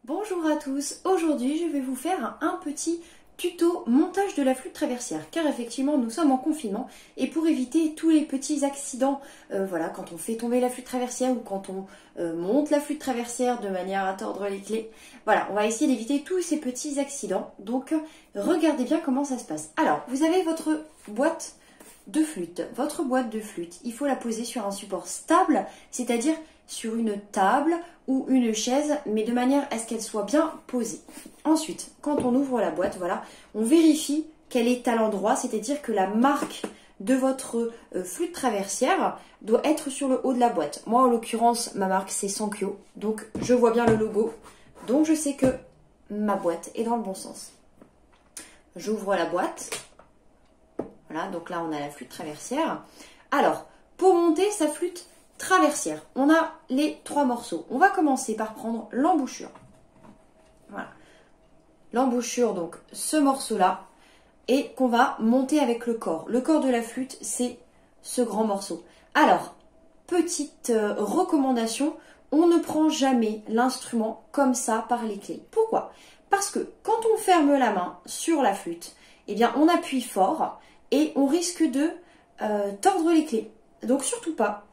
Bonjour à tous, aujourd'hui je vais vous faire un petit tuto montage de la flûte traversière car effectivement nous sommes en confinement et pour éviter tous les petits accidents, voilà, quand on fait tomber la flûte traversière ou quand on monte la flûte traversière de manière à tordre les clés, voilà, on va essayer d'éviter tous ces petits accidents, donc regardez bien comment ça se passe. Alors vous avez votre boîte de flûte, il faut la poser sur un support stable, c'est-à-dire sur une table ou une chaise, mais de manière à ce qu'elle soit bien posée. Ensuite, quand on ouvre la boîte, voilà, on vérifie qu'elle est à l'endroit, c'est-à-dire que la marque de votre flûte traversière doit être sur le haut de la boîte. Moi, en l'occurrence, ma marque, c'est Sankyo, donc je vois bien le logo, donc je sais que ma boîte est dans le bon sens. J'ouvre la boîte. Voilà, donc là, on a la flûte traversière. Alors, pour monter sa flûte traversière, on a les trois morceaux. On va commencer par prendre l'embouchure. Voilà. L'embouchure, donc ce morceau-là, et qu'on va monter avec le corps. Le corps de la flûte, c'est ce grand morceau. Alors, petite recommandation, on ne prend jamais l'instrument comme ça par les clés. Pourquoi? Parce que quand on ferme la main sur la flûte, eh bien, on appuie fort et on risque de tordre les clés. Donc, surtout pas.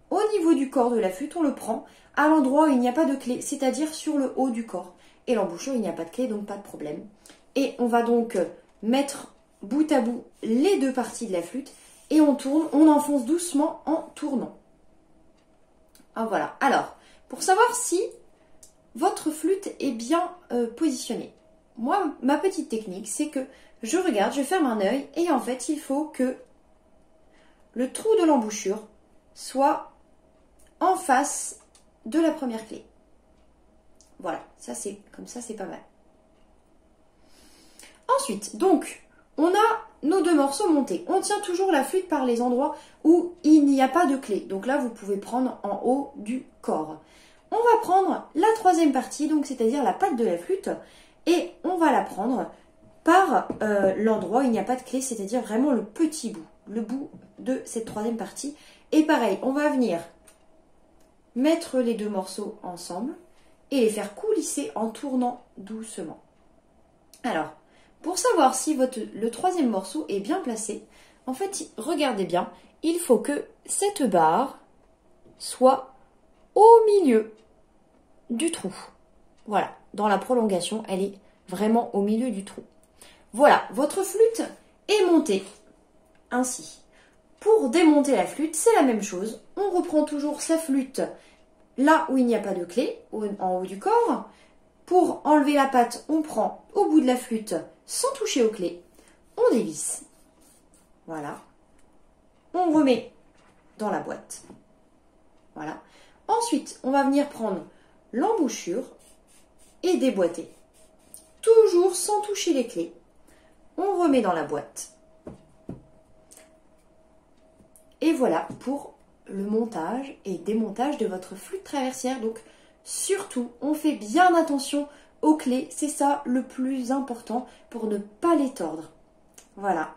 Au niveau du corps de la flûte, on le prend à l'endroit où il n'y a pas de clé, c'est-à-dire sur le haut du corps. Et l'embouchure, il n'y a pas de clé, donc pas de problème. Et on va donc mettre bout à bout les deux parties de la flûte et on tourne, on enfonce doucement en tournant. Ah, voilà. Alors, pour savoir si votre flûte est bien positionnée, moi, ma petite technique, c'est que je regarde, je ferme un œil et en fait, il faut que le trou de l'embouchure soit en face de la première clé. Voilà, ça c'est comme ça, c'est pas mal. Ensuite, donc, on a nos deux morceaux montés. On tient toujours la flûte par les endroits où il n'y a pas de clé. Donc là, vous pouvez prendre en haut du corps. On va prendre la troisième partie, donc c'est-à-dire la patte de la flûte, et on va la prendre par l'endroit où il n'y a pas de clé, c'est-à-dire vraiment le petit bout, le bout de cette troisième partie. Et pareil, on va venir mettre les deux morceaux ensemble et les faire coulisser en tournant doucement. Alors, pour savoir si le troisième morceau est bien placé, en fait, regardez bien, il faut que cette barre soit au milieu du trou. Voilà, dans la prolongation, elle est vraiment au milieu du trou. Voilà, votre flûte est montée ainsi. Pour démonter la flûte, c'est la même chose. On reprend toujours sa flûte là où il n'y a pas de clé, en haut du corps. Pour enlever la patte, on prend au bout de la flûte sans toucher aux clés. On dévisse. Voilà. On remet dans la boîte. Voilà. Ensuite, on va venir prendre l'embouchure et déboîter. Toujours sans toucher les clés. On remet dans la boîte. Et voilà pour le montage et démontage de votre flûte traversière. Donc surtout, on fait bien attention aux clés. C'est ça le plus important pour ne pas les tordre. Voilà.